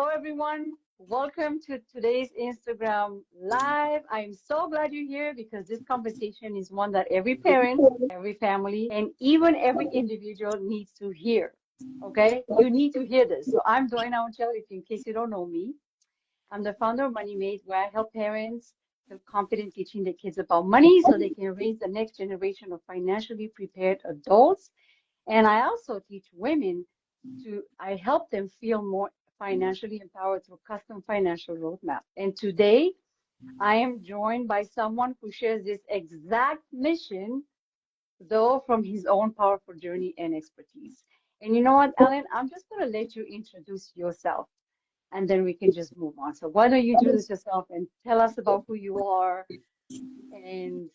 Hello, everyone. Welcome to today's Instagram Live. I'm so glad you're here because this conversation is one that every parent, every family, and even every individual needs to hear. Okay? You need to hear this. So I'm Doina Oncel, if in case you don't know me. I'm the founder of Money Made, where I help parents feel confident teaching their kids about money so they can raise the next generation of financially prepared adults. And I also teach women I help them feel more financially empowered through custom financial roadmap. And today I am joined by someone who shares this exact mission, though from his own powerful journey and expertise. And you know what, Alan? I'm just going to let you introduce yourself and then we can just move on. So why don't you introduce yourself and tell us about who you are and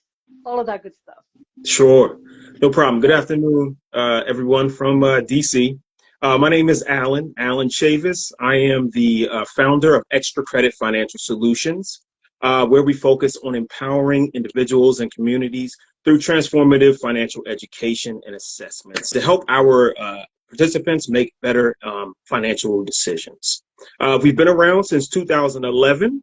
all of that good stuff. Sure, no problem. Good afternoon, everyone from DC. My name is Alan Cheaves. I am the founder of Extra Credit Financial Solutions, where we focus on empowering individuals and communities through transformative financial education and assessments to help our participants make better financial decisions. We've been around since 2011.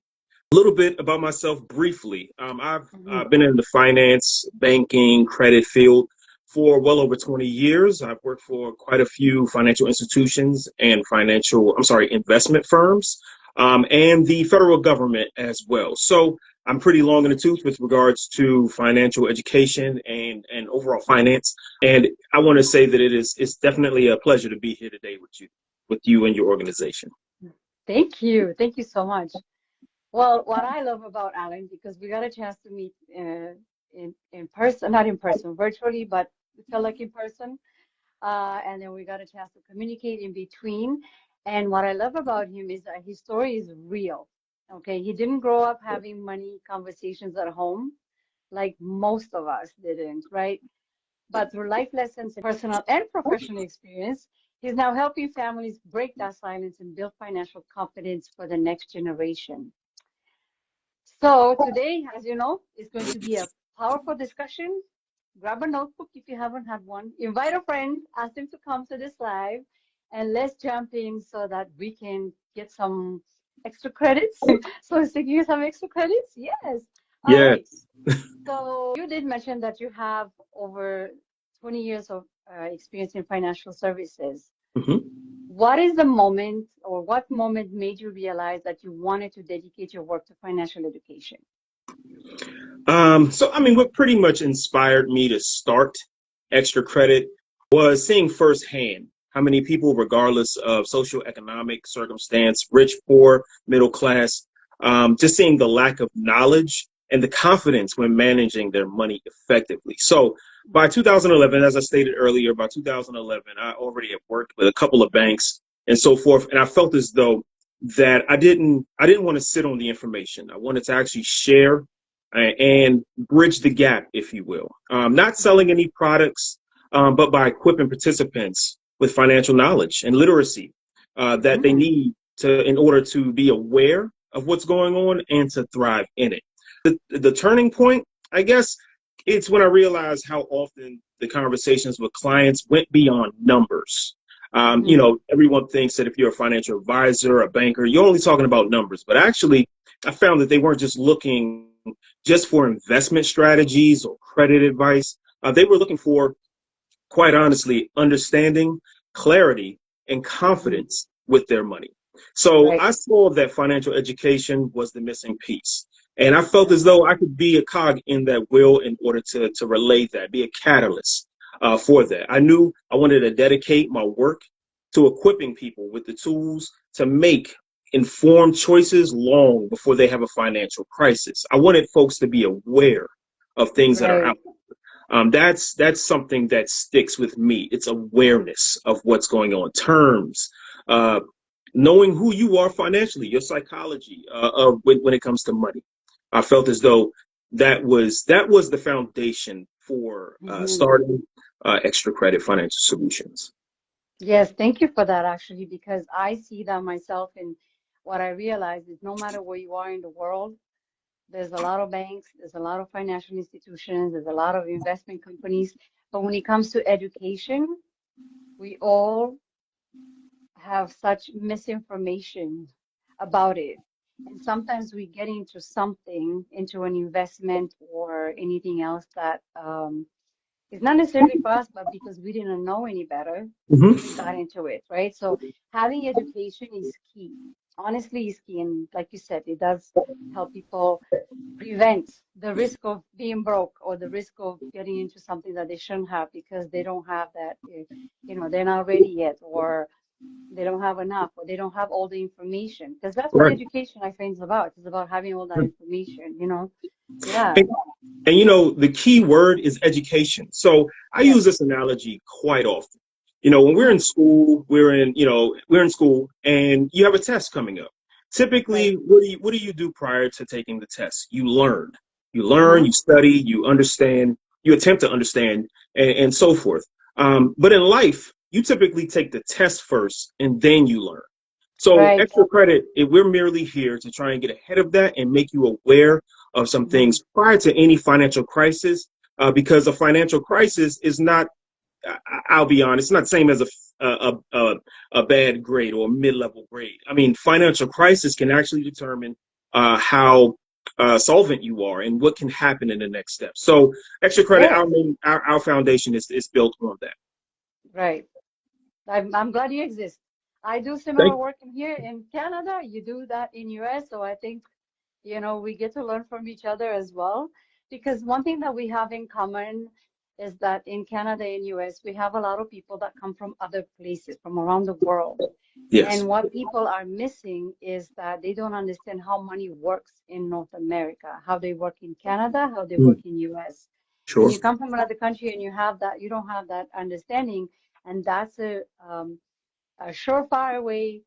A little bit about myself briefly. I've been in the finance, banking, credit field for well over 20 years. I've worked for quite a few financial institutions and investment firms, and the federal government as well. So I'm pretty long in the tooth with regards to financial education and overall finance. And I want to say that it's definitely a pleasure to be here today with you and your organization. Thank you. Thank you so much. Well, what I love about Alan, because we got a chance to meet in person, not in person, virtually, but we felt like in person. And then we got a chance to communicate in between. And what I love about him is that his story is real. Okay, he didn't grow up having money conversations at home like most of us didn't, right? But through life lessons and personal and professional experience, he's now helping families break that silence and build financial confidence for the next generation. So today, as you know, is going to be a powerful discussion. Grab a notebook if you haven't had one. Invite a friend, ask them to come to this live, and let's jump in so that we can get some extra credits. So is taking you some extra credits? Yes. All right. So you did mention that you have over 20 years of experience in financial services. What is the moment or what moment made you realize that you wanted to dedicate your work to financial education? What pretty much inspired me to start Extra Credit was seeing firsthand how many people, regardless of socioeconomic circumstance, rich, poor, middle class, just seeing the lack of knowledge and the confidence when managing their money effectively. So by 2011, as I stated earlier, by 2011, I already have worked with a couple of banks and so forth. And I felt as though that I didn't want to sit on the information. I wanted to actually share and bridge the gap, if you will. Not selling any products, but by equipping participants with financial knowledge and literacy that they need in order to be aware of what's going on and to thrive in it. The turning point, I guess, it's when I realized how often the conversations with clients went beyond numbers. Everyone thinks that if you're a financial advisor, a banker, you're only talking about numbers. But actually, I found that they weren't just looking just for investment strategies or credit advice. They were looking for, quite honestly, understanding, clarity, and confidence with their money. So I saw that financial education was the missing piece. And I felt as though I could be a cog in that wheel in order to relay that, be a catalyst for that. I knew I wanted to dedicate my work to equipping people with the tools to make informed choices long before they have a financial crisis. I wanted folks to be aware of things that are out there. That's something that sticks with me. It's awareness of what's going on, terms, knowing who you are financially, your psychology when it comes to money. I felt as though that was the foundation for starting Extra Credit Financial Solutions. Yes, thank you for that, actually, because I see that myself. And what I realize is no matter where you are in the world, there's a lot of banks, there's a lot of financial institutions, there's a lot of investment companies. But when it comes to education, we all have such misinformation about it. And sometimes we get into something, into an investment or anything else that it's not necessarily for us, but because we didn't know any better, we Hmm. got into it, right? So having education is key. Honestly, is key. And like you said, it does help people prevent the risk of being broke or the risk of getting into something that they shouldn't have because they don't have that, they're not ready yet, or they don't have enough, or they don't have all the information. Because that's what Right. education, I think, is about. It's about having all that information, Yeah. And, and the key word is education. So I use Yes. this analogy quite often. When we're Hmm. in school, we're in school and you have a test coming up. Right. Typically, what do you do prior to taking the test? You learn. You learn, Hmm. you study, you understand, you attempt to understand, and so forth. But in life, you typically take the test first and then you learn. So Right. extra credit, if we're merely here to try and get ahead of that and make you aware of some Hmm. things prior to any financial crisis, because a financial crisis is not, I'll be honest, it's not the same as a bad grade or a mid-level grade. I mean, financial crisis can actually determine how solvent you are and what can happen in the next step. So extra credit, Yes. our foundation is built on that. Right. I'm glad you exist. I do similar Thank work in here in Canada. You do that in US, so I think, we get to learn from each other as well. Because one thing that we have in common is that in Canada and US, we have a lot of people that come from other places, from around the world. Yes. And what people are missing is that they don't understand how money works in North America, how they work in Canada, how they Mm, work in US. When sure. you come from another country and you don't have that understanding, and that's a surefire way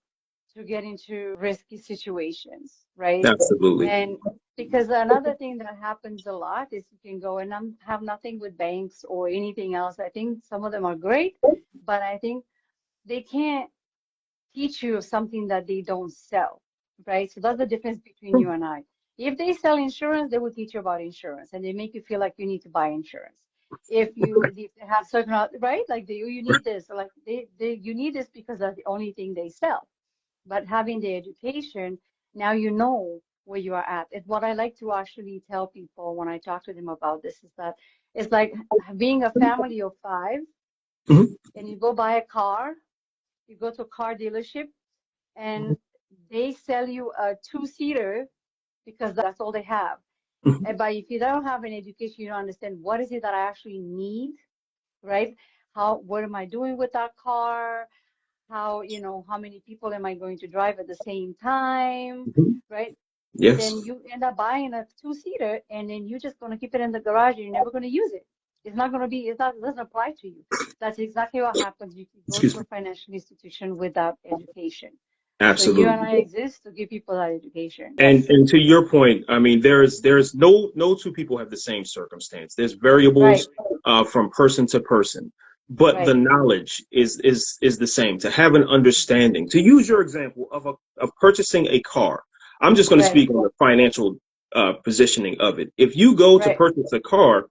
to get into risky situations, right? Absolutely. And because another thing that happens a lot is you can go and have nothing with banks or anything else. I think some of them are great, but I think they can't teach you something that they don't sell, right? So that's the difference between you and I. If they sell insurance, they will teach you about insurance and they make you feel like you need to buy insurance. If they have certain, right? Like you need this, like you need this because that's the only thing they sell. But having the education, now you know where you are at. And what I like to actually tell people when I talk to them about this is that it's like being a family of five Mhm. and you go buy a car, you go to a car dealership and they sell you a two-seater because that's all they have. Mhm. But if you don't have an education, you don't understand what is it that I actually need, right? What am I doing with that car? How many people am I going to drive at the same time, Mhm. right? Yes. Then you end up buying a two-seater and then you're just going to keep it in the garage and you're never going to use it. It doesn't apply to you. That's exactly what happens if you go Excuse to me. a financial institution without education. So you and Absolutely. I exist to give people that education. And Yes. and to your point, I mean, there's no two people have the same circumstance. There's Right, variables from person to person, but the right. knowledge is the same. To have an understanding. To use your example of purchasing a car, I'm just going to Right, speak on the financial positioning of it. If you go to right. purchase a car,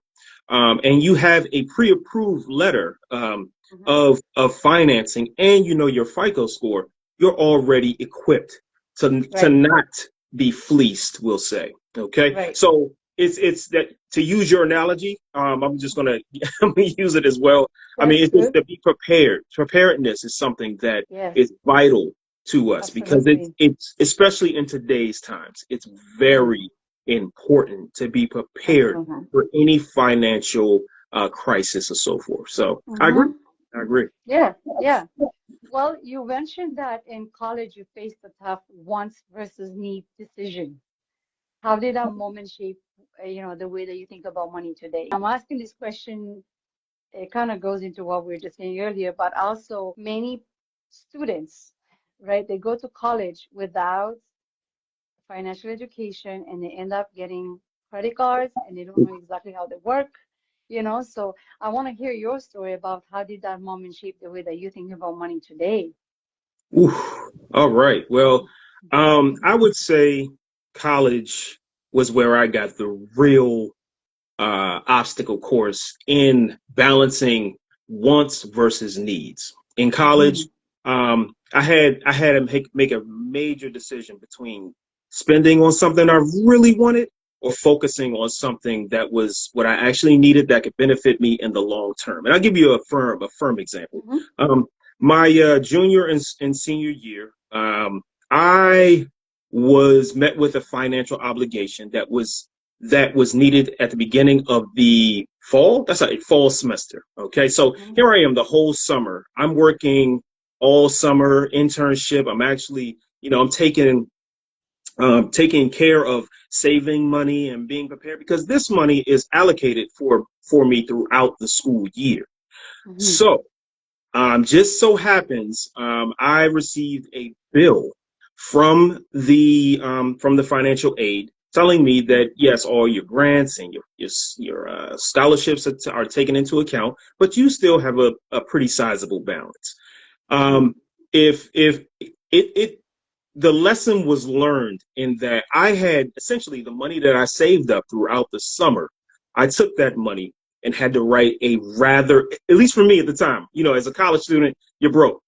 and you have a pre-approved letter Hmm. of financing, and you know your FICO score, you're already equipped to Right, not be fleeced, we'll say. Okay. right. So it's that, to use your analogy, I'm just gonna I'm gonna use it as well. I mean, That's it's just good. to be prepared. Preparedness is something that Yes, is vital to us because it's absolutely. it's especially in today's times, it's Yes, very important to be prepared absolutely. for any financial crisis or so forth. So I agree. Hmm. I agree. Yeah, yeah. Well, you mentioned that in college you faced a tough wants versus need decision. How did that moment shape, the way that you think about money today? I'm asking this question, it kind of goes into what we were just saying earlier, but also many students, right? They go to college without financial education and they end up getting credit cards and they don't know exactly how they work, So I want to hear your story about how did that moment shape the way that you think about money today? Oof. All right. Well, I would say college was where I got the real obstacle course in balancing wants versus needs. In college, Mm-hmm. I had to make a major decision between spending on something I really wanted or focusing on something that was what I actually needed that could benefit me in the long term. And I'll give you a firm example. Hmm. Um, my junior and senior year, I was met with a financial obligation that was needed at the beginning of the fall. That's a fall semester. Okay, so Hmm. here I am the whole summer. I'm working all summer internship. I'm actually, I'm taking care of saving money and being prepared because this money is allocated for me throughout the school year. Hmm. So just so happens I received a bill from the financial aid telling me that yes, all your grants and your scholarships are taken into account, but you still have a pretty sizable balance. Hmm. Um, if it the lesson was learned in that I had essentially the money that I saved up throughout the summer. I took that money and had to write a rather, at least for me at the time, as a college student, you're broke.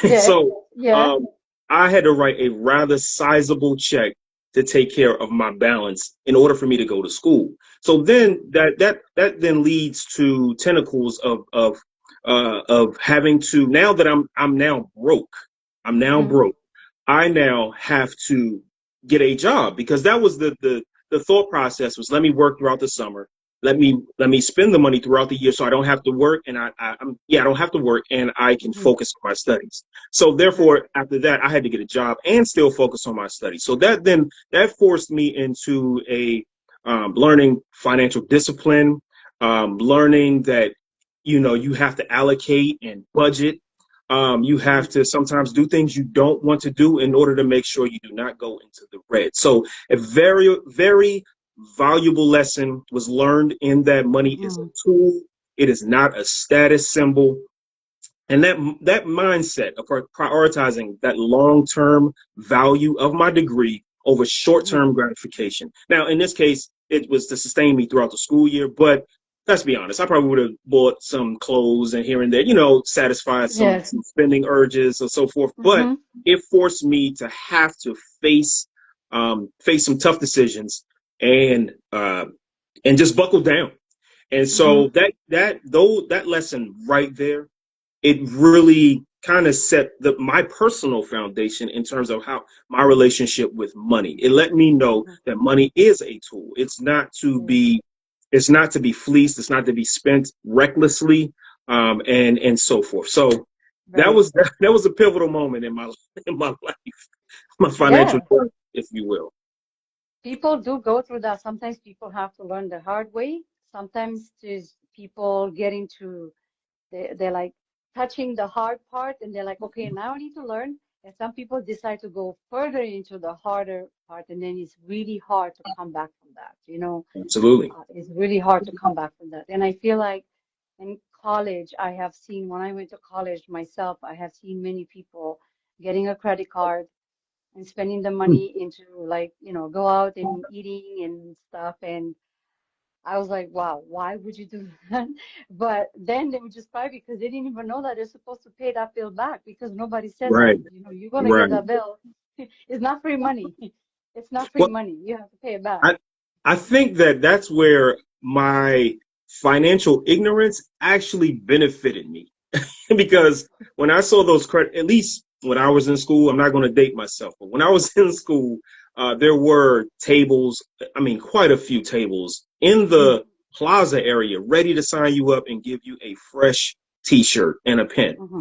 Yeah. So Yeah. um, I had to write a rather sizable check to take care of my balance in order for me to go to school. So then that then leads to tentacles of having to, now that I'm now broke. I'm now Hmm. broke. I now have to get a job because that was the thought process was let me work throughout the summer. Let me spend the money throughout the year so I don't have to work and I don't have to work and I can Hmm. focus on my studies. So Right. therefore after that I had to get a job and still focus on my studies. So that forced me into a learning financial discipline, learning that you have to allocate and budget. You Hmm. have to sometimes do things you don't want to do in order to make sure you do not go into the red. So a very, very valuable lesson was learned in that money is a Hmm. tool. It is not a status symbol. And that mindset of prioritizing that long-term value of my degree over Hmm. short-term gratification. Now, in this case, it was to sustain me throughout the school year, but let's be honest, I probably would have bought some clothes and here and there, satisfied some, Yes. some spending urges or so forth. But Hmm. it forced me to have to face some tough decisions and just buckle down. And Hmm. so that lesson right there, it really kind of set my personal foundation in terms of how my relationship with money. It let me know Hmm. that money is a tool. Yes. It's not to be fleeced. It's not to be spent recklessly, and so forth. So that Right. was that was a pivotal moment in my life, my financial Yeah. journey, if you will. People do go through that. Sometimes people have to learn the hard way. Sometimes there's people getting to they're like touching the hard part and they're like, okay, now I need to learn. And some people decide to go further into the harder part, and then it's really hard to come back from that. Absolutely. It's really hard to come back from that. And I feel like in college, I have seen when I went to college myself, I have seen many people getting a credit card and spending the money into like, go out and eating and stuff. And I was like, wow, why would you do that? But then they would just cry because they didn't even know that they're supposed to pay that bill back because nobody said that. Right. You're gonna get Right. that bill. It's not free money. It's not free Well, money. You have to pay it back. I I think that's where my financial ignorance actually benefited me because when I saw those credit, at least when I was in school, I'm not going to date myself, but when I was in school, there were tables. I mean, quite a few tables in Hmm. the plaza area, ready to sign you up and give you a fresh T-shirt and a pen. Hmm.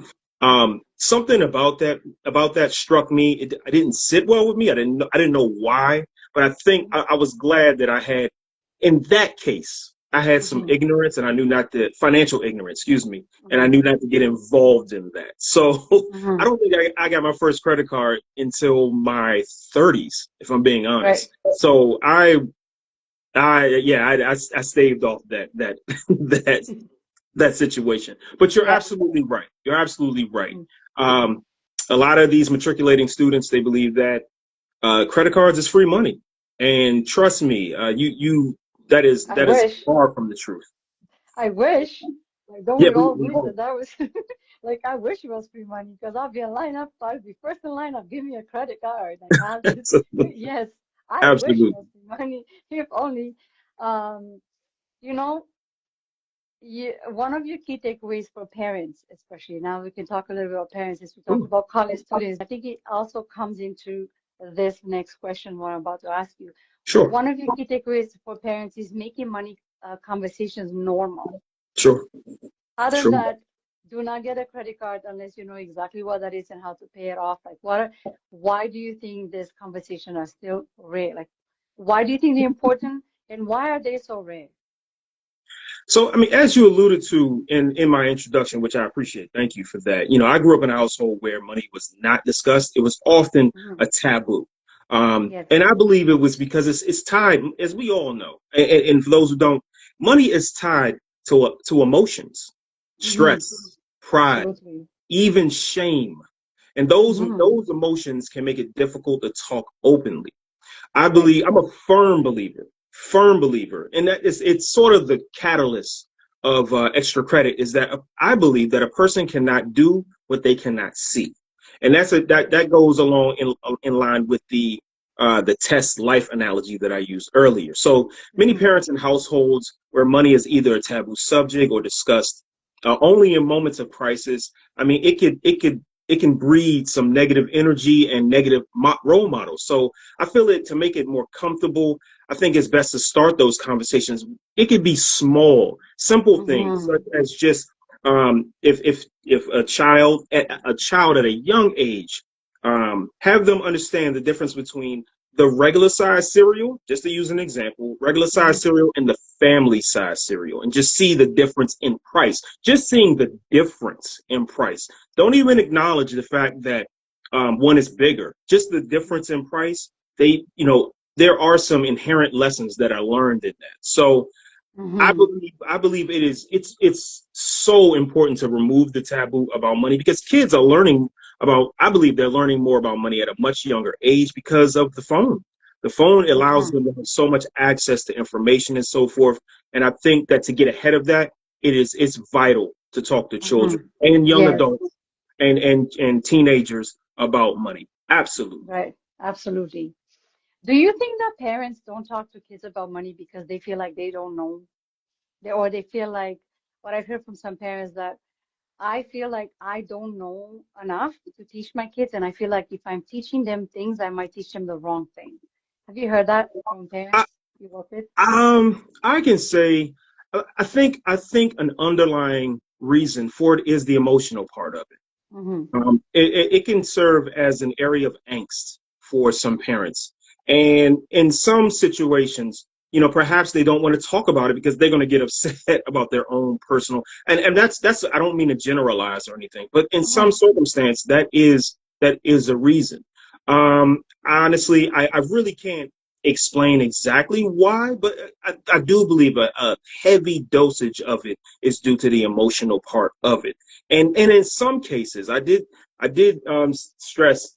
Something about that struck me. It didn't sit well with me. I didn't know why, but I think I was glad that I had, in that case, I had some Hmm. ignorance and I knew not to financial ignorance, excuse me, and I Hmm. knew not to get involved in that. So I Hmm. don't think I got my first credit card until my 30s, if I'm being Right. honest. So I staved off that that that situation. But you're Yeah. absolutely right. You're absolutely right. Hmm. Um, a lot of these matriculating students, they believe that credit cards is free money, and trust me, you that is I that is wish. far from the truth. I wish. Like, don't Yeah, we we, all we wish that that was like, I wish it was free money because I'll be in line up, I'll be first in line up, give me a credit card. Like, I'll just, yes, I wish it absolutely. was free money. If only, um, you know, one of your key takeaways for parents, especially now we can talk a little bit about parents as we talk Ooh, about college students. I think it also comes into this next question what I'm about to ask you. sure, One of your key takeaways for parents is making money conversations normal. sure, Other than sure. that, do not get a credit card unless you know exactly what that is and how to pay it off. Like, why do you think this conversation are still rare? Like, why do you think they're important and why are they so rare? So, I mean, as you alluded to in my introduction, which I appreciate, thank you for that. You know, I grew up in a household where money was not discussed. It was often Mhm. a taboo. Yes. And I believe it was because it's tied, as we all know, and for those who don't, money is tied to emotions, Hmm. stress, pride, Absolutely. even shame. And those Hmm. those emotions can make it difficult to talk openly. I Right. believe I'm a firm believer, and that is it's sort of the catalyst of extra credit is that I believe that a person cannot do what they cannot see, and that goes along in line with the test life analogy that I used earlier. So many Hmm. parents in households where money is either a taboo subject or discussed only in moments of crisis. I mean, it can breed some negative energy and negative role models. So I feel it to make it more comfortable. I think it's best to start those conversations. It could be small, simple things such Hmm. as just if a child at a young age, have them understand the difference between the regular size cereal, just to use an example, regular Hmm. size cereal and the family size cereal, and just see the difference in price. Just seeing the difference in price. Don't even acknowledge the fact that one is bigger. Just the difference in price. There are some inherent lessons that are learned in that. So Hmm. I believe it's so important to remove the taboo about money because kids are learning about. I believe they're learning more about money at a much younger age because of the phone. The phone allows Hmm. them to have so much access to information and so forth. And I think that to get ahead of that, it's vital to talk to Hmm. children and young Yes. adults and teenagers about money. Absolutely. Right. Absolutely. Do you think that parents don't talk to kids about money because they feel like they don't know? Or they feel like what I've heard from some parents that I feel like I don't know enough to teach my kids, and I feel like if I'm teaching them things, I might teach them the wrong thing. Have you heard that from I, parents you work with? I can say, I think an underlying reason for it is the emotional part of it. Mm-hmm. It can serve as an area of angst for some parents. And in some situations, perhaps they don't want to talk about it because they're going to get upset about their own personal. And that's I don't mean to generalize or anything, but in some Mm-hmm. circumstance, that is a reason. Honestly, I really can't explain exactly why, but I do believe a heavy dosage of it is due to the emotional part of it. And in some cases, I did stress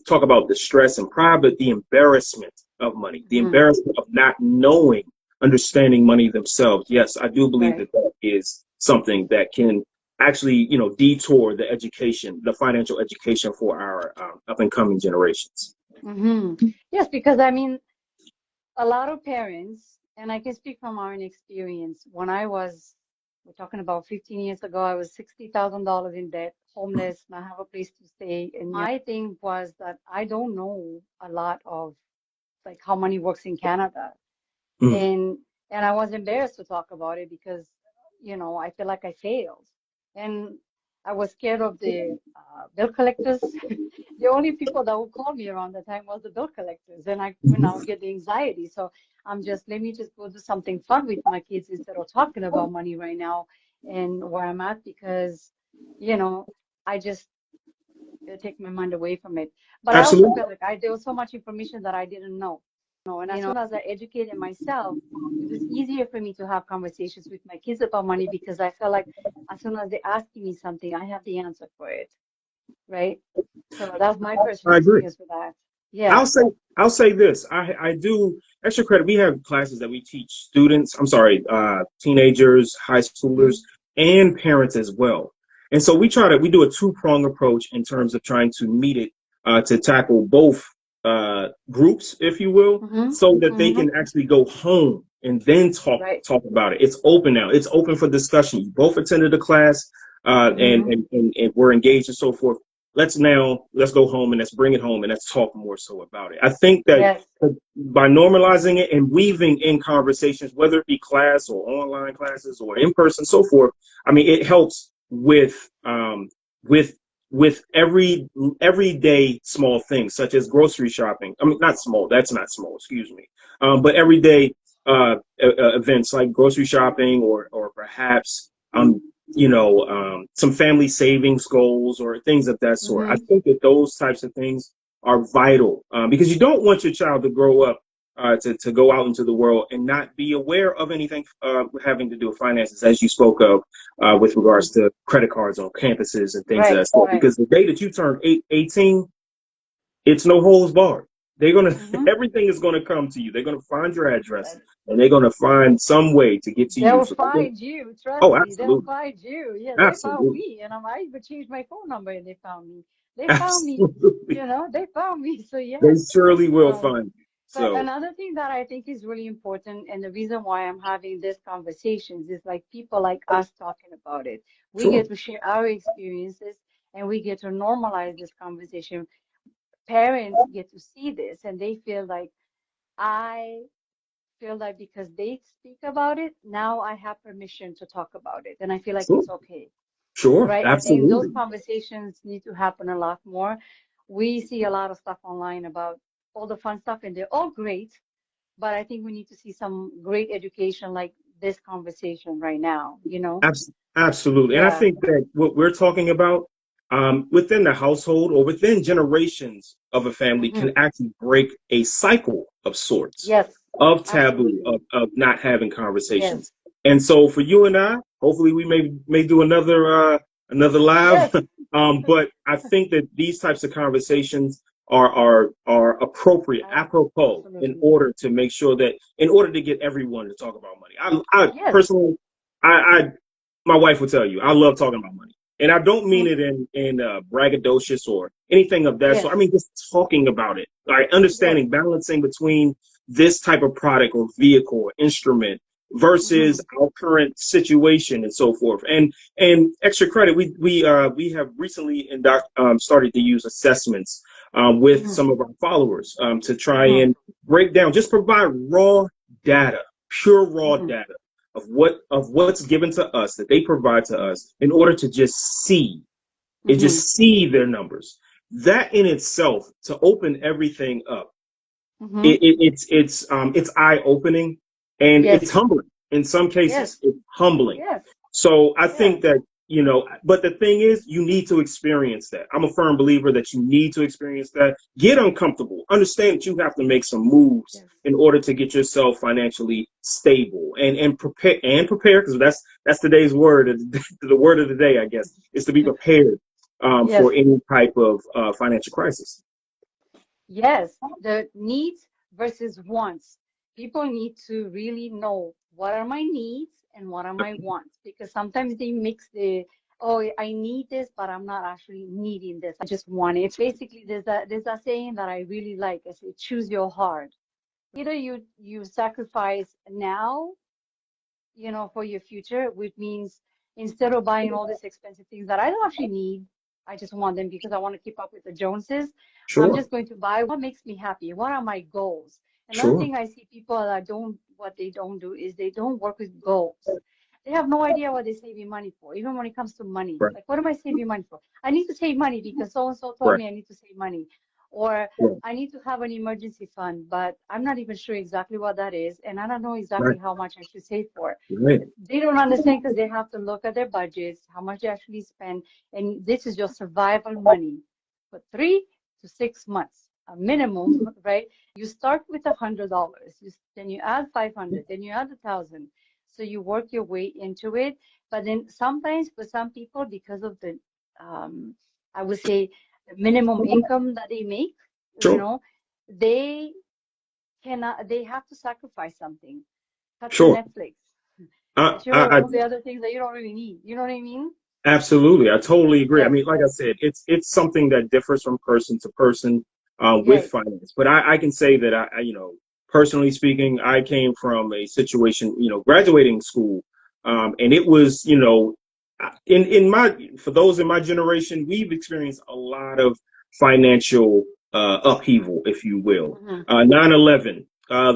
talk about the stress and pride, but the embarrassment of money, the Mm-hmm. embarrassment of not knowing, understanding money themselves. Yes, I do believe Right. that is something that can actually, detour the education, the financial education for our up and coming generations. Mm-hmm. Yes, because I mean, a lot of parents, and I can speak from our own experience, when we're talking about 15 years ago, I was $60,000 in debt, homeless, not have a place to stay. And my thing was that I don't know a lot of like how money works in Canada. Mm, And I was embarrassed to talk about it because, I feel like I failed. And I was scared of the bill collectors. The only people that would call me around the time was the bill collectors, and I, get the anxiety. So let me just go do something fun with my kids instead of talking about money right now and where I'm at because, you know, I just take my mind away from it. But I also absolutely. felt like there was so much information that I didn't know. And as soon as I educated myself, it was easier for me to have conversations with my kids about money because I felt like as soon as they ask me something, I have the answer for it, right? So that's my personal I agree. experience with that. I'll Yeah. say I'll say this. I do extra credit. We have classes that we teach students. I'm sorry, teenagers, high Hmm. schoolers. and parents as well. And so we do a two-prong approach in terms of trying to meet it to tackle both groups, if you will, Mm-hmm. so that they Mm-hmm. can actually go home and then Right. talk about it. It's open now. It's open for discussion. You both attended the class, Mm-hmm. and we're engaged and so forth. Let's go home and let's bring it home and let's talk more so about it. I think that Yes. by normalizing it and weaving in conversations, whether it be class or online classes or in person, so forth, I mean, it helps with everyday small things such as grocery shopping. I mean, not small. That's not small. Excuse me. But everyday events like grocery shopping or perhaps some family savings goals or things of that sort. I Mm-hmm. think that those types of things are vital because you don't want your child to grow up to go out into the world and not be aware of anything having to do with finances, as you spoke of with Mm-hmm. regards to credit cards on campuses and things of Right. that sort. Right. Because the day that you turn 18, it's no holds barred. They're gonna Mm-hmm. everything is gonna come to you. They're gonna find your address and they're gonna find some way to get to They you. will So I think, find you. Trust oh, me, they'll absolutely, find you. Yeah, they found absolutely, me, and I even changed my phone number, and they found me. They found me. absolutely, They found me. So they yes. surely will Um, find you. but So another thing that I think is really important, and the reason why I'm having these conversations is like people like us talking about it. We sure, get to share our experiences, and we get to normalize this conversation. Parents get to see this, and they I feel like because they speak about it, now I have permission to talk about it. And I feel like sure, it's okay, sure, right? I think those absolutely. conversations need to happen a lot more. We see a lot of stuff online about all the fun stuff, and they're all great, but I think we need to see some great education like this conversation right now, you know? Absolutely. And I Yeah. think that what we're talking about within the household or within generations of a family Hmm. can actually break a cycle of sorts, Yes, of taboo, absolutely. of not having Yes. conversations. And so for you and I, hopefully we may do another live. Yes, But I think that these types of conversations are appropriate, apropos, absolutely. in order to get everyone to talk about money. I Yes. personally I my wife will tell you I love talking about money, and I don't mean Hmm. it in braggadocious or anything of that sort. I Yes. mean just talking about it, like Yes. understanding, balancing between this type of product or vehicle or instrument Hmm. versus our current situation and so forth. And extra credit, we have recently started to use assessments with Hmm. some of our followers to try Hmm. and break down, just provide raw data, pure raw Hmm. data of what's given to us that they provide to us in order to Hmm. just see their numbers. That in itself, to open everything up, Hmm. it's eye opening and it's Yes. humbling. In some Yes. cases it's humbling. Yes. So I Yes. think that, but the thing is, you need to experience that. I'm a firm believer that you need to experience that. Get uncomfortable, understand that you have to make some moves Yes. in order to get yourself financially stable and prepare, because that's today's word. The word of the day, I guess, is to be prepared Yes. for any type of financial crisis. Yes. The needs versus wants. People need to really know what are my needs and what are my wants because sometimes they mix oh, I need this, but I'm not actually needing this. I just want it. It's basically there's a saying that I really like. I say, choose your heart. Either you sacrifice now, for your future, which means instead of buying all these expensive things that I don't actually need, I just want them because I want to keep up with the Joneses. I'm Sure, just going to buy what makes me happy. What are my goals? Another sure, thing I see people that what they don't do is they don't work with goals. They have no idea what they're saving money for, even when it comes to money. right, Like, what am I saving money for? I need to save money because so and so told right, me I need to save money. Or right, I need to have an emergency fund, but I'm not even sure exactly what that is, and I don't know exactly right, how much I should save for. right, They don't understand because they have to look at their budgets, how much they actually spend, and this is your survival money for 3 to 6 months, a minimum, right? You start with $100, then you add 500, then you add 1,000. So you work your way into it. But then sometimes for some people, because of um, I would say, the minimum income that they make, you sure, know, they they have to sacrifice something, cut the sure, Netflix, I, Ensure I, all the other things that you don't really need. You know what I mean? Absolutely, I totally agree. I Yes, mean, like I said, it's something that differs from person to person with yes. finance. But I can say that personally speaking, I came from a situation, graduating school, and it was, in my for those in my generation, we've experienced a lot of financial upheaval, if you will. Mm-hmm. 9/11,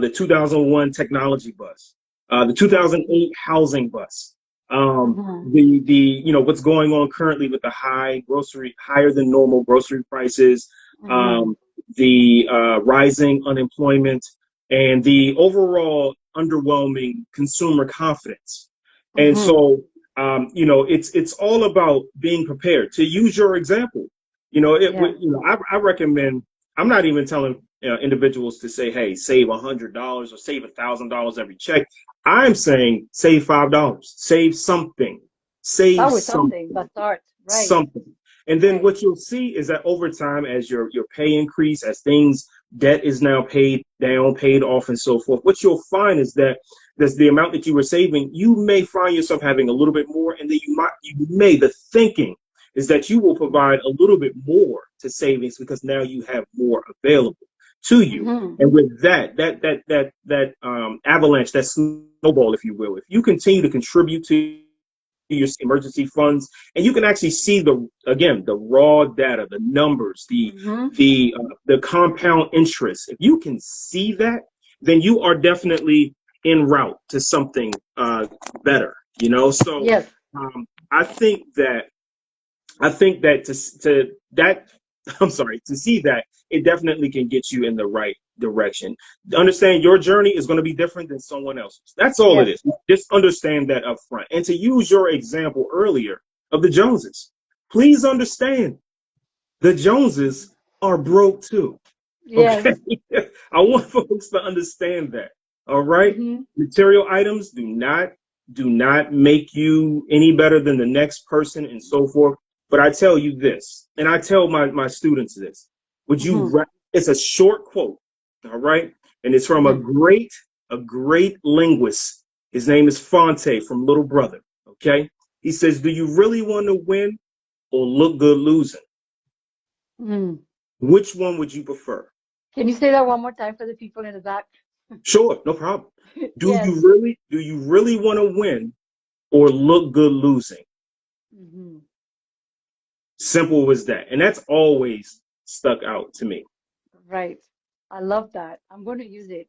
the 2001 technology bust, the Mm-hmm. 2008 housing bust. Um, Mm-hmm. what's going on currently with the higher than normal grocery prices, Mm-hmm. um, the rising unemployment, and the overall underwhelming consumer confidence. And Mm-hmm. so, it's all about being prepared. To use your example, Yeah. I recommend. I'm not even telling individuals to say, "Hey, save $100 or save $1,000 every check." I'm saying save $5, save Start with something, something, but start. Right. something. And then Right. what you'll see is that over time, as your pay increase, as debt is now paid down, paid off, and so forth, what you'll find is that there's the amount that you were saving, you may find yourself having a little bit more, and then the thinking is that you will provide a little bit more to savings because now you have more available to you. Mm-hmm. And with that avalanche, that snowball, if you will, if you continue to contribute to your emergency funds, and you can actually see the raw data, the numbers, Mm-hmm. the compound interest. If you can see that, then you are definitely en route to something better. So Yes. um, I think that to that I'm sorry, to see that, it definitely can get you in the right direction. Understand your journey is going to be different than someone else's. That's all it Yes. is. Just understand that up front. And to use your example earlier of the Joneses, please understand the Joneses are broke too. Okay. Yes. I want folks to understand that. All right. Mm-hmm. Material items do not make you any better than the next person and so forth. But I tell you this, and I tell my students this. Mm-hmm. It's a short quote, all right? And it's from Mm-hmm. a great linguist. His name is Fonte from Little Brother. Okay. He says, "Do you really want to win or look good losing? Mm. Which one would you prefer?" Can you say that one more time for the people in the back? Sure, no problem. Yes. Do you really want to win or look good losing? Mm-hmm. Simple as that. And that's always stuck out to me. Right. I love that. I'm going to use it.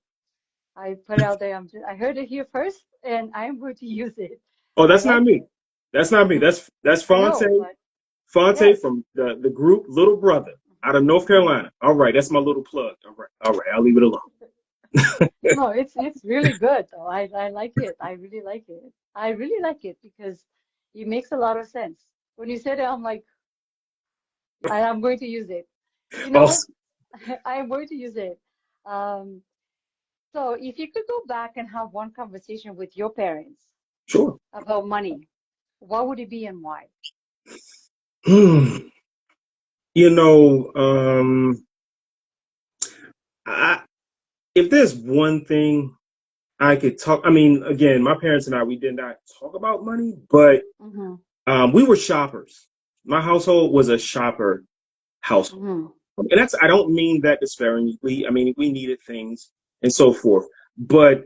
I put it out there. I heard it here first, and I am going to use it. Oh, I that's not like me. it. That's not me. That's I Fonte. know, but Fonte yes. from the group Little Brother out of North Mm-hmm. Carolina. All right, that's my little plug. All right. All right, I'll leave it alone. No, it's really good though. I like it. I really like it. I really like it because it makes a lot of sense. When you said it, I'm like, I'm going to use it. You know, Awesome. I am going to use it. Um, so if you could go back and have one conversation with your parents Sure. about money, what would it be and why? you know, I, if there's one thing I could talk, I mean, again, my parents and I, we did not talk about money, but Mm-hmm. we were shoppers. My household was a shopper household. Mm-hmm. And I don't mean that disparagingly. I mean, we needed things and so forth. But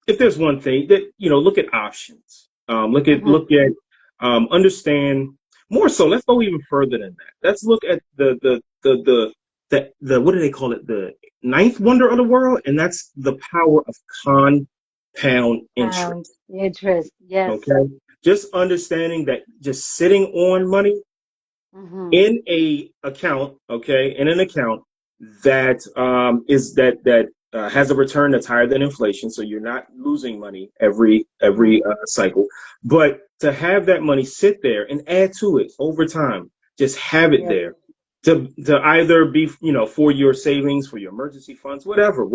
if there's one thing that, look at options, Mm-hmm. understand more so. Let's go even further than that. Let's look at what do they call it? The ninth wonder of the world. And that's the power of compound And interest. interest, yes. Okay. Just understanding that just sitting on money Mm-hmm. in a account, okay, in an account that has a return that's higher than inflation, so you're not losing money Mm-hmm. every cycle, but to have that money sit there and add to it over time, just have it Yes. there to either be for your savings, for your emergency funds, whatever,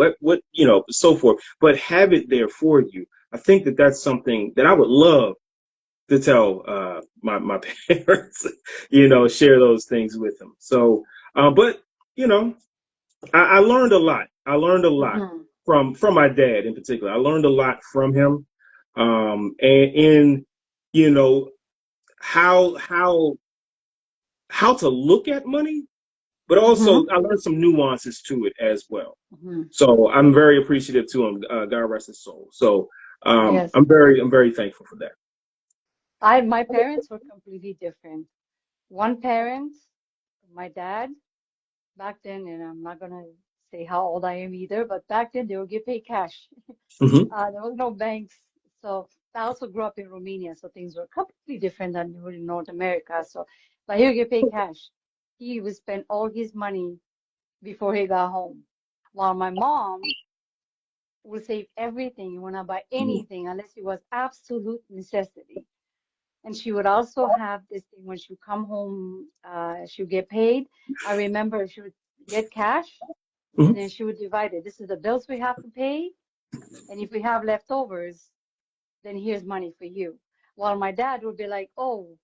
so forth, but have it there for you. I think that that's something that I would love to tell my parents, share those things with them. So, but you know, I learned a lot. I learned a lot Mm-hmm. from my dad in particular. I learned a lot from him. and in, you know, how how how to look at money, but Mm-hmm. also I learned some nuances to it as well. Mm-hmm. So I'm very appreciative to him. God rest his soul. So Yes. I'm very thankful for that. My parents were completely different. One parent, my dad, back then, and I'm not gonna say how old I am either, but back then they would get paid cash. Hmm. There was no banks. So I also grew up in Romania, so things were completely different than here in North America. So, but he would get paid cash. He would spend all his money before he got home. While my mom would save everything, would not buy anything unless it was absolute necessity. And she would also have this thing when she would come home, she would get paid. I remember she would get cash and then Hmm. she would divide it. This is the bills we have to pay. And if we have leftovers, then here's money for you. While my dad would be like, oh,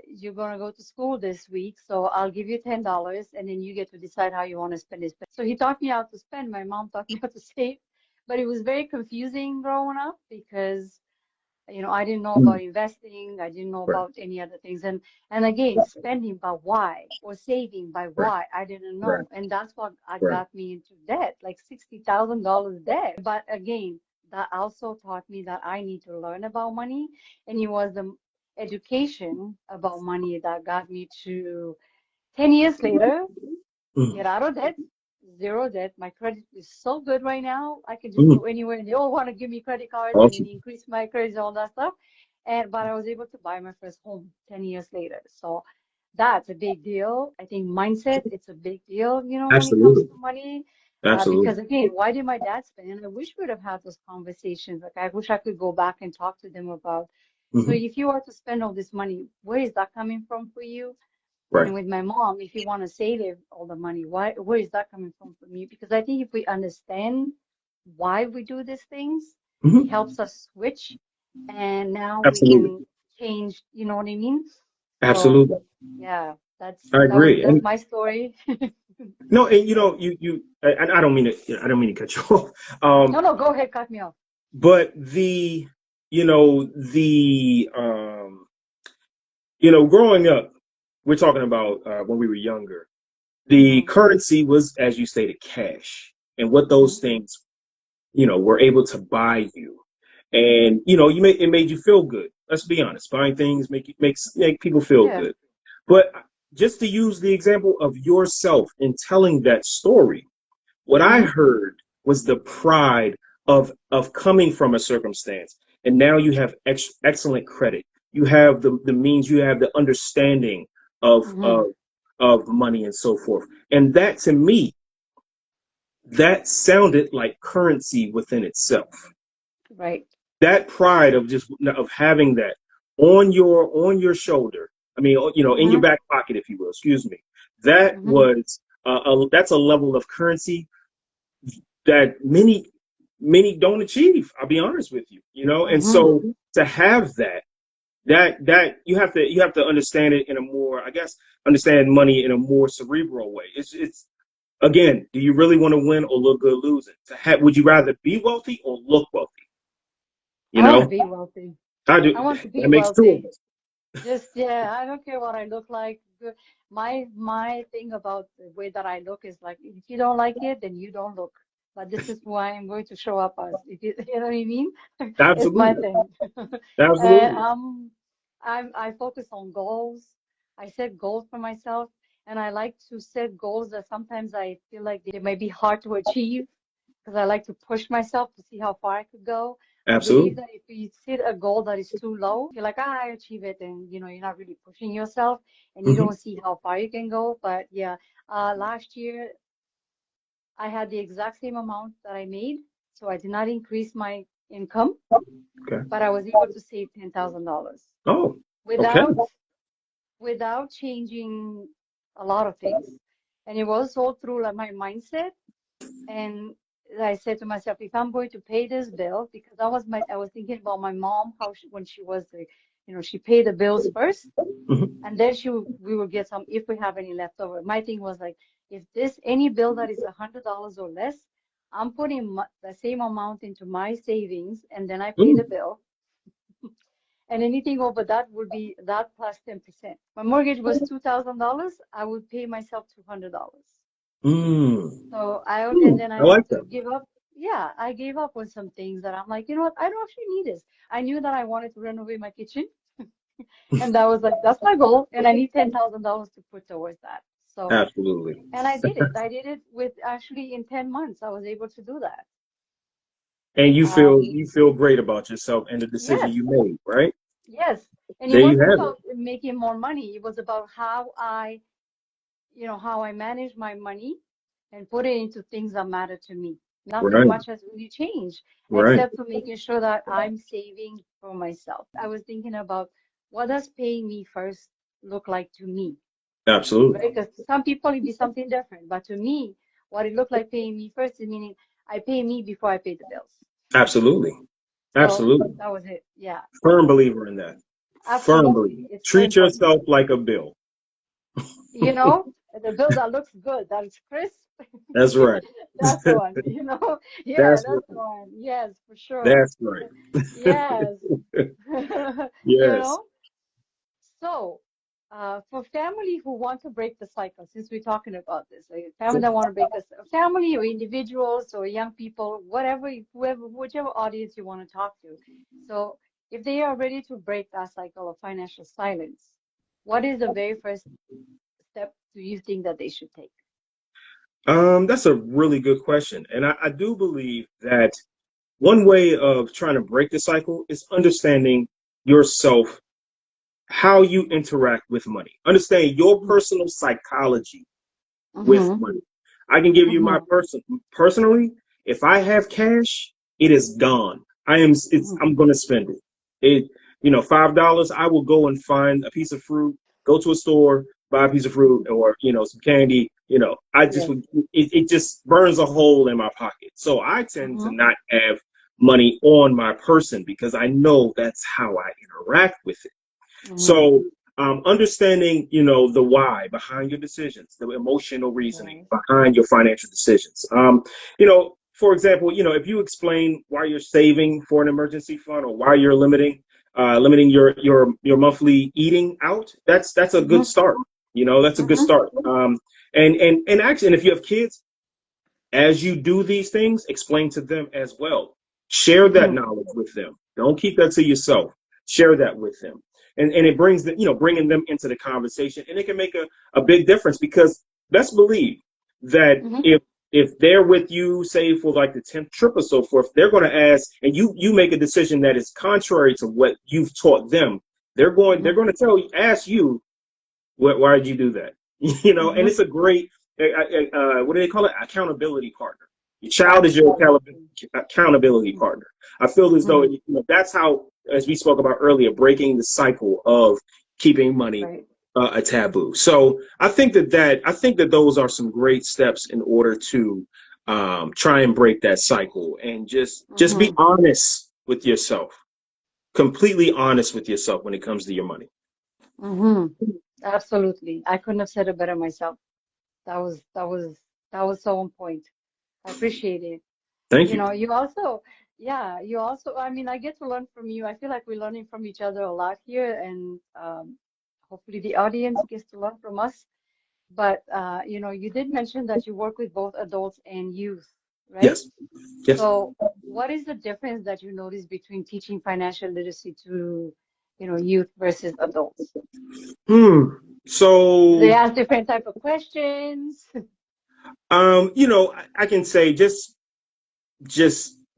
you're going to go to school this week, so I'll give you $10 and then you get to decide how you want to spend it. So he taught me how to spend. My mom taught me how to save. But it was very confusing growing up because I didn't know about investing. I didn't know Right, about any other things. And again, spending by why or saving by right, why, I didn't right, know. And that's what right. got me into debt, like $60,000 debt. But again, that also taught me that I need to learn about money. And it was the education about money that got me to 10 years later Mm, get out of debt, zero debt. My credit is so good right now. I can just mm. go anywhere and they all want to give me credit cards and then Awesome. increase my credit, all that stuff. But I was able to buy my first home 10 years later. So that's a big deal. I think mindset, it's a big deal, when it comes Absolutely. to money. Absolutely. Because again, why did my dad spend? And I wish we would have had those conversations. Like I wish I could go back and talk to them about. So Hmm. if you are to spend all this money, where is that coming from for you? Right. And with my mom, if you want to save all the money, where is that coming from me? Because I think if we understand why we do these things, it Hmm. helps us switch, and now we Absolutely. can change. You know what I mean? So Absolutely. yeah, I agree. that's And my story. no, and I don't mean to, I don't mean to cut you off. No, no, go ahead, cut me off. But growing up, we're talking about when we were younger. The Hmm. currency was, as you stated, cash, and what those Hmm. things, were able to buy you. And it made you feel good. Let's be honest. Buying things make people feel Yeah. good. But just to use the example of yourself in telling that story, what I Hmm. heard was the pride of coming from a circumstance, and now you have excellent credit. You have the means. You have the understanding of Hmm. of of money and so forth. And that, to me, that sounded like currency within itself. Right. That pride of just of having that on your shoulder. I mean, in your Hmm. back pocket, if you will. Excuse me. That Hmm. was that's a level of currency that many don't achieve. I'll be honest with you. And Hmm. so to have that you have to understand it in a more, I guess, understand money in a more cerebral way. It's again, do you really want to win or look good losing? Would you rather be wealthy or look wealthy? You I want to know, be wealthy. I do. I want to be That makes two of wealthy. us. Just yeah, I don't care what I look like. My thing about the way that I look is like if you don't like it, then you don't look. But this is who I am going to show up as. If you, you know what I mean? It's my Absolutely, thing. And absolutely. I focus on goals. I set goals for myself, and I like to set goals that sometimes I feel like they may be hard to achieve because I like to push myself to see how far I could go. I believe Absolutely. that if you set a goal that is too low, you're like, I achieve it, and you're not really pushing yourself, and you Hmm. don't see how far you can go. But yeah, last year I had the exact same amount that I made, so I did not increase my income, Okay. but I was able to save $10,000 Oh, okay. without changing a lot of things, and it was all through like my mindset. And I said to myself, if I'm going to pay this bill, because I was thinking about my mom, how when she was she paid the bills first, Hmm. and then we will get some if we have any left over. My thing was like, if this any bill that is $100 or less, I'm putting the same amount into my savings, and then I pay the Mm, bill. And anything over that would be that plus 10%. My mortgage was $2,000. I would pay myself $200. mm, So and mm. then I I had like to that. give up. Yeah, I gave up on some things that I'm like, you know what? I don't actually need this. I knew that I wanted to renovate my kitchen, and that was like, that's my goal, and I need $10,000 to put towards that. So, Absolutely. and I did it. I did it with actually in 10 months, I was able to do that. And Um, you feel great about yourself and the decision yes, you made, right? yes. And it There you wasn't have it. about making more money. It was about how how I manage my money and put it into things that matter to me. Nothing Right, much has really changed, right. except for making sure that I'm saving for myself. I was thinking about what does paying me first look like to me, Absolutely. right? Because to some people it'd be something different, but to me, what it looked like paying me first is meaning I pay me before I pay the bills. Absolutely. So Absolutely. that was it. Yeah. Firm So believer in that. Firm believer. absolutely, it's so Treat important. yourself like a bill. You know, the bill that looks good, that is crisp. That's right. That's the one, you know? Yeah, That's that's the right. one. Yes, for sure. That's right. Yes. You Yes. know? So, for family who want to break the cycle, since we're talking about this, like family that want to break a family or individuals or young people, whatever, whoever, whichever audience you want to talk to. So, if they are ready to break that cycle of financial silence, what is the very first step do you think that they should take? That's a really good question. And I do believe that one way of trying to break the cycle is understanding yourself, how you interact with money. Understand your Mm-hmm. personal psychology with Mm-hmm. money. I can give you my Mm-hmm. personally, if I have cash, it is gone. I'm gonna spend it. $5, I will go and find a piece of fruit, go to a store, buy a piece of fruit or some candy. I just Yes. would it just burns a hole in my pocket. So I tend to Mm-hmm. not have money on my person because I know that's how I interact with it. Mm-hmm. So understanding, the why behind your decisions, the emotional reasoning Right. behind your financial decisions. For example, if you explain why you're saving for an emergency fund or why you're limiting your monthly eating out, that's a good Mm-hmm. start. That's a good Mm-hmm. start. And actually, and if you have kids, as you do these things, explain to them as well. Share that Mm-hmm. knowledge with them. Don't keep that to yourself. Share that with them. And it brings bringing them into the conversation, and it can make a big difference because best believe that Mm-hmm. if they're with you, say for like the 10th trip or so forth, they're going to ask, and you make a decision that is contrary to what you've taught them. They're Mm-hmm. going to ask you, why did you do that? And Mm-hmm. it's a great, what do they call it? Accountability partner. Your child is your Absolutely. accountability Mm-hmm. partner. I feel as though Mm-hmm. that's how, as we spoke about earlier, breaking the cycle of keeping money Right. a taboo. So I think that those are some great steps in order to try and break that cycle and just be Mm-hmm. honest with yourself, completely honest with yourself when it comes to your money. Mm-hmm. Absolutely. I couldn't have said it better myself. That was so on point. I appreciate it. Thank you. You also, yeah, I mean, I get to learn from you. I feel like we're learning from each other a lot here, and hopefully the audience gets to learn from us. But you did mention that you work with both adults and youth, right? Yes. Yes. So, what is the difference that you notice between teaching financial literacy to, youth versus adults? Hmm. Do they So, ask different type of questions? I can say just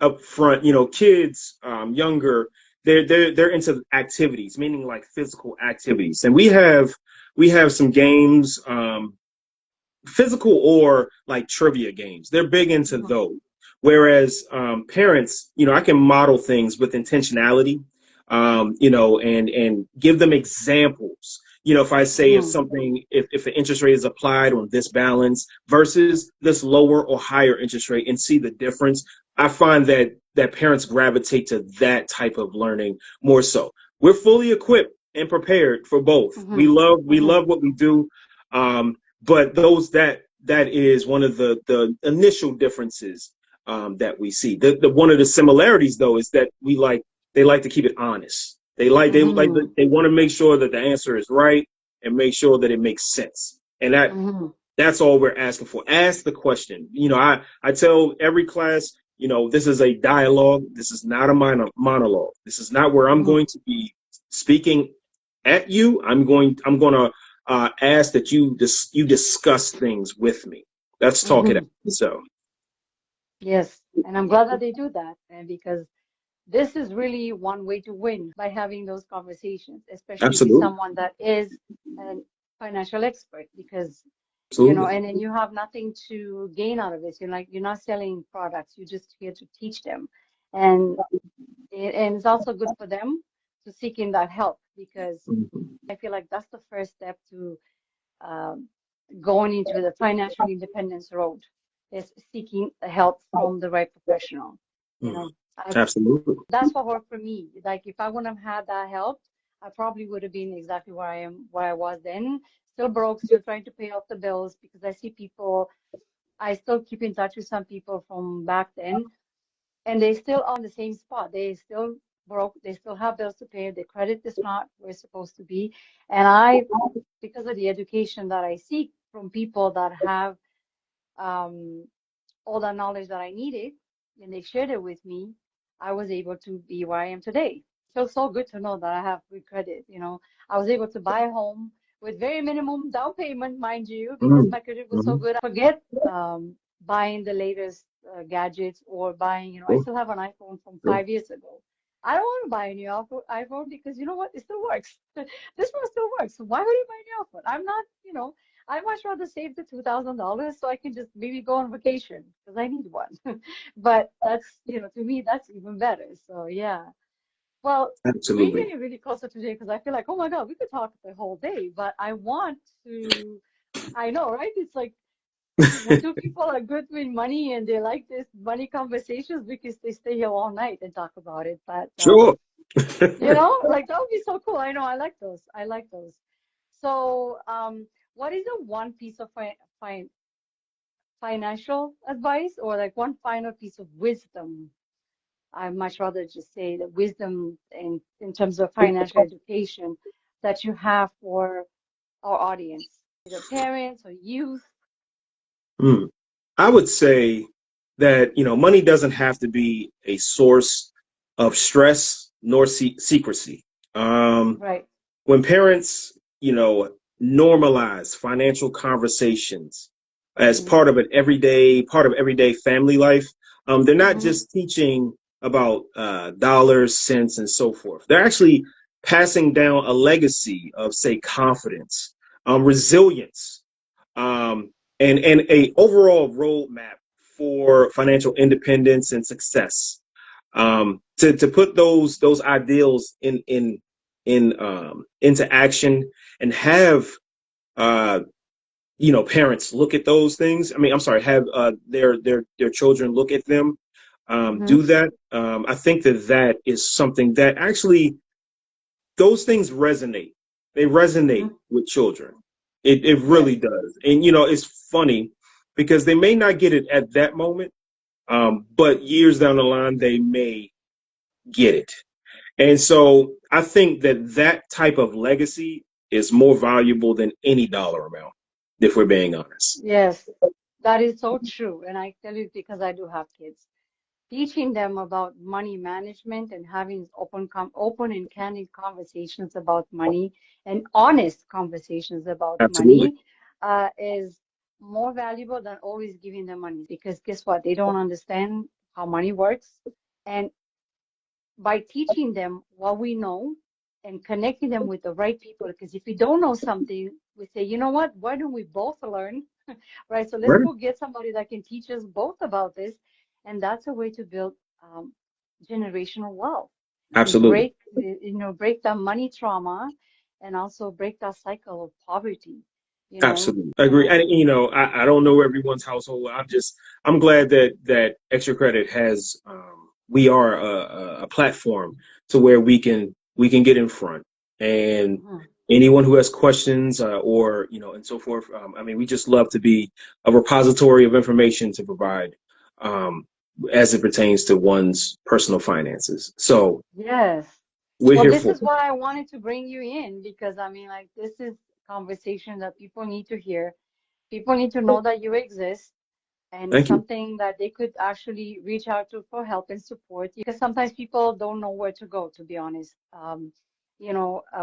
up front, kids, younger, they're into activities, meaning like physical activities, and we have some games, physical or like trivia games. They're big into Mhm, those. Whereas parents, I can model things with intentionality, and give them examples. If I say mhm, if an interest rate is applied on this balance versus this lower or higher interest rate and see the difference, I find that parents gravitate to that type of learning more so. We're fully equipped and prepared for both. We mhm, love we mhm, love what we do. But those that is one of the initial differences that we see. The one of the similarities though is that they like to keep it honest. They want to make sure that the answer is right and make sure that it makes sense. And that's all we're asking for. Ask the question. I tell every class, this is a dialogue. This is not a monologue. This is not where I'm going to be speaking at you. I'm going to ask that you discuss things with me. Let's talk it out. So Yes, and I'm glad that they do that, and because this is really one way to win by having those conversations, especially with absolutely, someone that is a financial expert, because absolutely. and then you have nothing to gain out of it. You're not selling products, you're just here to teach them. And and it's also good for them to seek in that help, because Mhm. I feel like that's the first step to um, going into the financial independence road, is seeking help from the right professional. You Mhm. know, I Absolutely. that's what worked for me. Like if I wouldn't have had that help, I probably would have been exactly where I was then, still broke, still trying to pay off the bills, because I see people, I still keep in touch with some people from back then, and they still on the same spot. They still broke, they still have bills to pay, their credit is not where it's supposed to be. And because of the education that I seek from people that have um, all that knowledge that I needed, and they shared it with me, I was able to be where I am today. Feels so good to know that I have good credit. I was able to buy a home with very minimum down payment, mind you, because Mhm. my credit was so Mhm. good. Forget buying the latest gadgets, or buying, I Sure, still have an iPhone from sure. 5 years ago. I don't want to buy a new iPhone because you know what? It still works. This one still works. So why would you buy a new iPhone? I'm not, I'd much rather save the $2,000 so I can just maybe go on vacation because I need one. But that's, to me, that's even better. So yeah. Well, we're Absolutely. getting really closer today because I feel like, oh my God, we could talk the whole day, but I want to, I know, right? It's like when two people are good with money and they like this money conversations because they stay here all night and talk about it. But Sure. like that would be so cool. I know, I like those. I like those. So, what is the one piece of financial advice, or like one final piece of wisdom? I much rather just say the wisdom in terms of financial education that you have for our audience, either parents or youth. Hmm. I would say that, money doesn't have to be a source of stress nor secrecy. Um, Right. when parents, normalize financial conversations as Mm-hmm. part of everyday family life, they're not Mm-hmm. just teaching about dollars, cents, and so forth. They're actually passing down a legacy of, say, confidence, resilience, um, and a overall roadmap for financial independence and success. To put those ideals into action, and have uh, parents look at those things. I mean, I'm sorry, have their children look at them. Mm-hmm. Do that. I think that is something that actually, those things resonate. They Mm-hmm. resonate with children. It Yes. really does. And it's funny because they may not get it at that moment, but years down the line they may get it. And so I think that type of legacy is more valuable than any dollar amount, if we're being honest. Yes. That is so true. And I tell you because I do have kids. Teaching them about money management and having open and candid conversations about money, and honest conversations about Absolutely. money is more valuable than always giving them money, because guess what? They don't understand how money works. And by teaching them what we know and connecting them with the right people, because if we don't know something, we say, you know what? Why don't we both learn? Right? So let's Right. go get somebody that can teach us both about this. And that's a way to build generational wealth and Absolutely. break that money trauma, and also break that cycle of poverty, you know. Absolutely. I agree. And I don't know everyone's household. I'm glad that Extra Credit has we are a platform to where we can get in front, and Mhm. anyone who has questions, or and so forth. I mean, we just love to be a repository of information to provide as it pertains to one's personal finances. So Yes. we're Well, here this for is it. why I wanted to bring you in because I mean, like, this is conversation that people need to hear. People need to know that you exist and Thank you. something that they could actually reach out to for help and support because sometimes people don't know where to go, to be honest.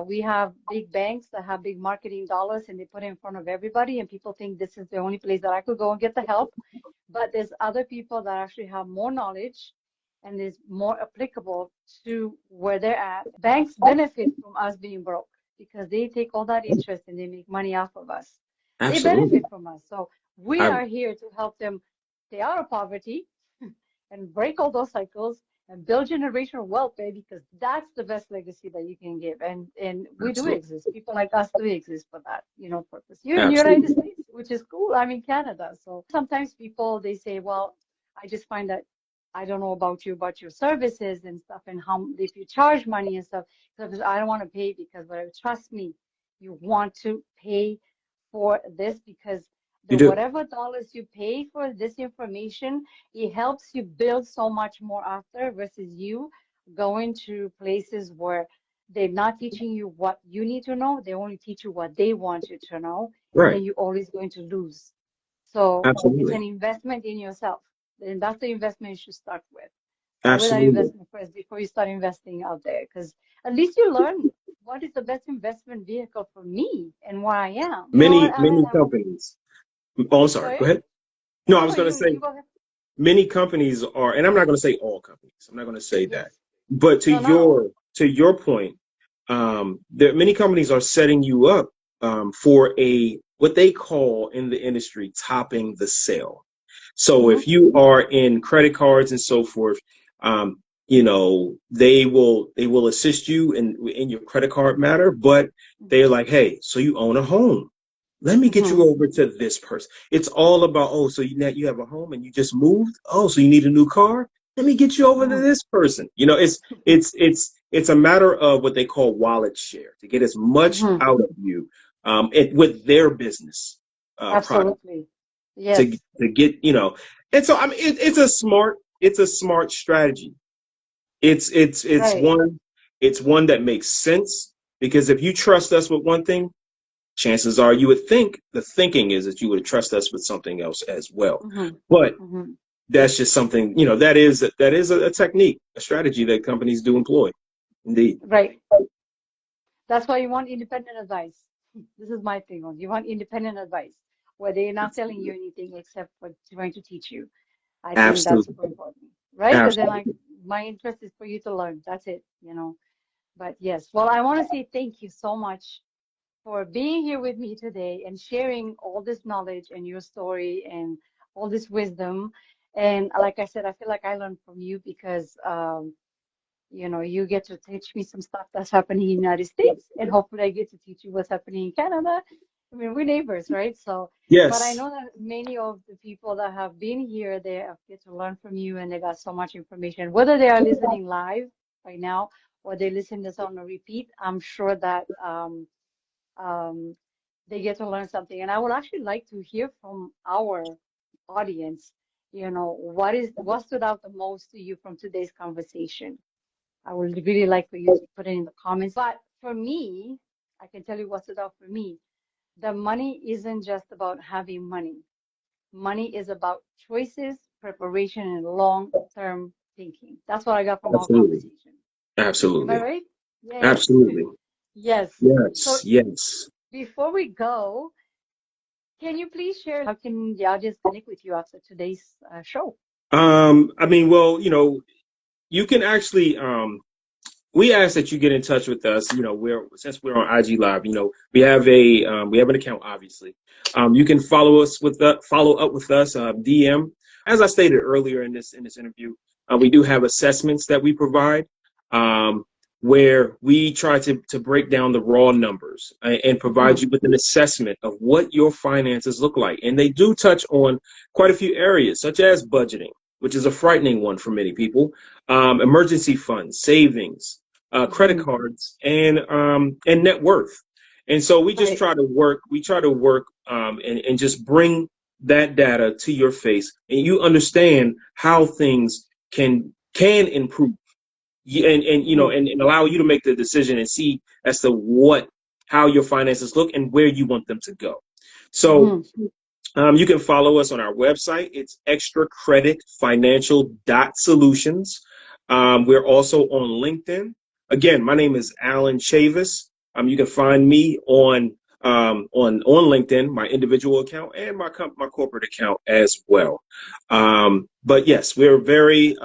We have big banks that have big marketing dollars and they put it in front of everybody, and people think this is the only place that I could go and get the help. But there's other people that actually have more knowledge and is more applicable to where they're at. Banks benefit from us being broke because they take all that interest and they make money off of us. They Absolutely. benefit from us. So we I, are here to help them stay out of poverty and break all those cycles and build generational wealth, baby, because that's the best legacy that you can give. And we do absolutely. exist. People like us do exist for that, purpose. You're in the United Absolutely. States, which is cool. I'm in Canada. So sometimes people they say, well, I just find that I don't know about you, about your services and stuff, and how if you charge money and stuff. So I don't want to pay because, but trust me, you want to pay for this because You the do. whatever dollars you pay for this information, it helps you build so much more after versus you going to places where they're not teaching you what you need to know. They only teach you what they want you to know, and Right. then you're always going to lose. So it's Absolutely. an investment in yourself. And that's the investment you should start with. Start with that Absolutely. investment first before you start investing out there, because at least you learn what is the best investment vehicle for me and where I am. You know what, Alan? Many companies. Oh, I'm sorry. Sorry? Go ahead. No, I No, was going to you say go ahead. many companies are, and I'm not going to say all companies. I'm not going to say Yes. that. But No, not all. to your point, there many companies are setting you up for a what they call in the industry topping the sale. So Mm-hmm. if you are in credit cards and so forth, they will assist you in your credit card matter, but they're like, hey, so you own a home. Let me get Mm-hmm. you over to this person. It's all about, oh, so you have a home and you just moved. Oh, so you need a new car. Let me get you over to Mm-hmm. this person. It's a matter of what they call wallet share to get as much Mm-hmm. out of you, with their business product Absolutely. to Yes. to get And so I mean, it's a smart strategy. It's Right. one that makes sense because if you trust us with one thing, chances are you would think the thinking is that you would trust us with something else as well. Mm-hmm. But Mm-hmm. that's just something, that is a technique, a strategy that companies do employ. Indeed. Right. That's why you want independent advice. This is my thing on. You want independent advice where they're not telling you anything except for trying to teach you. I think that's Absolutely. super important, right? Because then, like, Absolutely. my interest is for you to learn. That's it. But yes, well, I want to say thank you so much for being here with me today and sharing all this knowledge and your story and all this wisdom. And like I said, I feel like I learned from you because, you get to teach me some stuff that's happening in the United States, and hopefully I get to teach you what's happening in Canada. I mean, we're neighbors, right? So, but I Yes. know that many of the people that have been here, they have get to learn from you, and they got so much information. Whether they are listening live right now or they listen to this on a repeat, I'm sure that um, they get to learn something. And I would actually like to hear from our audience. What stood out the most to you from today's conversation? I would really like for you to put it in the comments. But for me, I can tell you what stood out for me. The money isn't just about having money. Money is about choices, preparation, and long-term thinking. That's what I got from our Absolutely. conversation. Am I Absolutely. right? Yes. Absolutely. Yes. So Yes. Yes. before we go, can you please share how can the audience connect with you after today's show? I mean, well, you can actually we ask that you get in touch with us. Since we're on IG Live, we have an account, obviously. You can follow up with us, DM. As I stated earlier in this interview, we do have assessments that we provide, um, where we try to break down the raw numbers and provide Mm-hmm. you with an assessment of what your finances look like. And they do touch on quite a few areas, such as budgeting, which is a frightening one for many people, emergency funds, savings, credit Mm-hmm. cards, and net worth. And so we just Right. try to work. We try to work and just bring that data to your face and you understand how things can improve, and you know, and allow you to make the decision and see as to how your finances look and where you want them to go. So you can follow us on our website. It's extracreditfinancial.solutions. We're also on LinkedIn. Again, my name is Alan Cheaves. You can find me on LinkedIn, my individual account, and my corporate account as well. But yes, we're very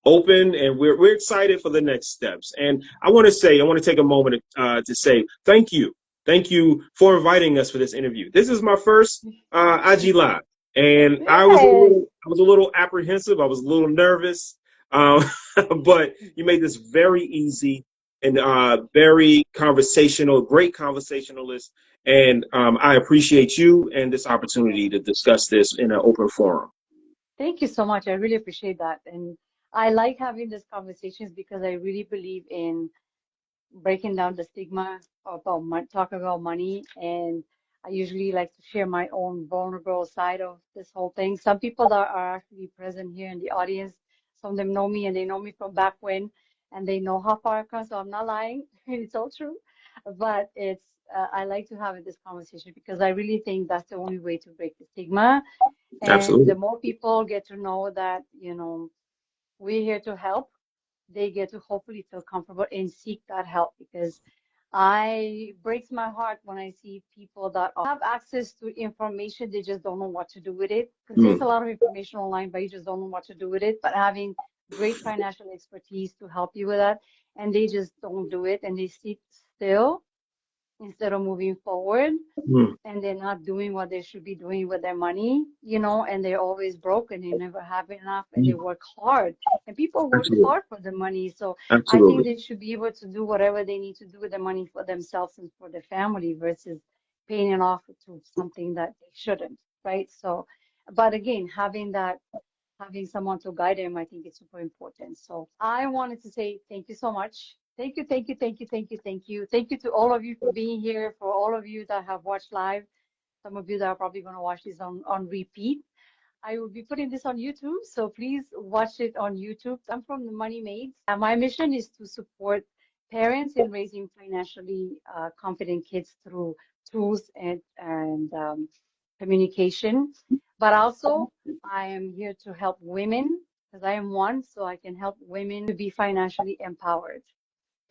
open, and we're excited for the next steps. And I want to take a moment to say thank you. Thank you for inviting us for this interview. This is my first IG Live, and I was a little apprehensive. I was a little nervous, but you made this very easy and very conversational, great conversationalist. And I appreciate you and this opportunity to discuss this in an open forum. Thank you so much. I really appreciate that. And I like having these conversations because I really believe in breaking down the stigma about talking about money. And I usually like to share my own vulnerable side of this whole thing. Some people that are actually present here in the audience, some of them know me and they know me from back when, and they know how far I've come. So I'm not lying. It's all true. But I like to have this conversation because I really think that's the only way to break the stigma. And Absolutely. the more people get to know that, we're here to help, they get to hopefully feel comfortable and seek that help, because it breaks my heart when I see people that have access to information, they just don't know what to do with it. Because there's a lot of information online, but you just don't know what to do with it. But having great financial expertise to help you with that, and they just don't do it, and they sit still instead of moving forward. And they're not doing what they should be doing with their money, and they're always broke and they never have enough, and they work hard, and people work hard for the money. So I think they should be able to do whatever they need to do with the money for themselves and for their family versus paying it off to something that they shouldn't, right? So, but again, having someone to guide them, I think it's super important. So I wanted to say thank you so much. Thank you, thank you, thank you, thank you, thank you. Thank you to all of you for being here, for all of you that have watched live, some of you that are probably going to watch this on repeat. I will be putting this on YouTube, so please watch it on YouTube. I'm from the Money Maids, and my mission is to support parents in raising financially confident kids through tools and communication. But also, I am here to help women, because I am one, so I can help women to be financially empowered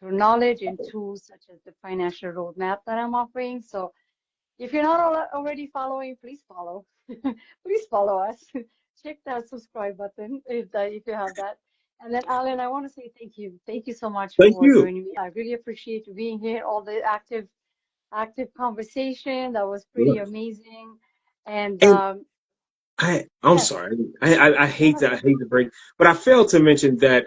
through knowledge and tools such as the financial roadmap that I'm offering. So if you're not already following, please follow. Please follow us. Check that subscribe button if you have that. And then, Alan, I want to say thank you. Thank you so much for joining me. I really appreciate you being here. All the active conversation. That was pretty amazing. And I'm sorry. I hate that. I hate the break, but I failed to mention that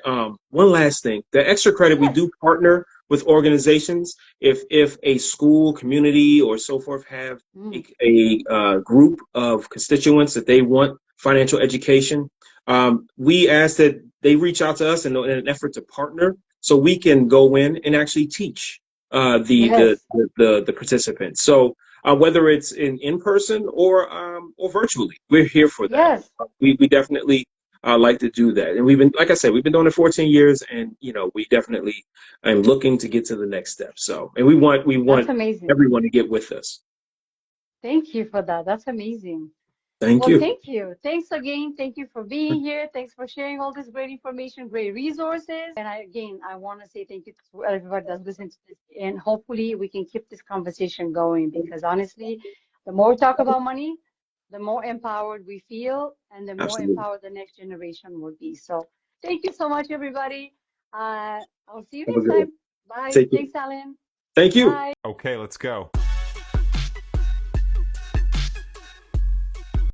one last thing. The extra credit, we do partner with organizations. If a school, community, or so forth have a group of constituents that they want financial education, we ask that they reach out to us in an effort to partner, so we can go in and actually teach the participants. So whether it's in person or virtually, we're here for that. We definitely like to do that, and we've been, like I said, we've been doing it 14 years, and we definitely am looking to get to the next step. So, and we want everyone to get with us. Thank you for that. That's amazing. Thank you. Thank you. Thanks again. Thank you for being here. Thanks for sharing all this great information, great resources. And I want to say thank you to everybody that's listening to this. And hopefully we can keep this conversation going, because honestly, the more we talk about money, the more empowered we feel, and the more empowered the next generation will be. So thank you so much, everybody. I'll see you next time. Bye. Thanks, Alan. Thank you. Bye. Okay, let's go.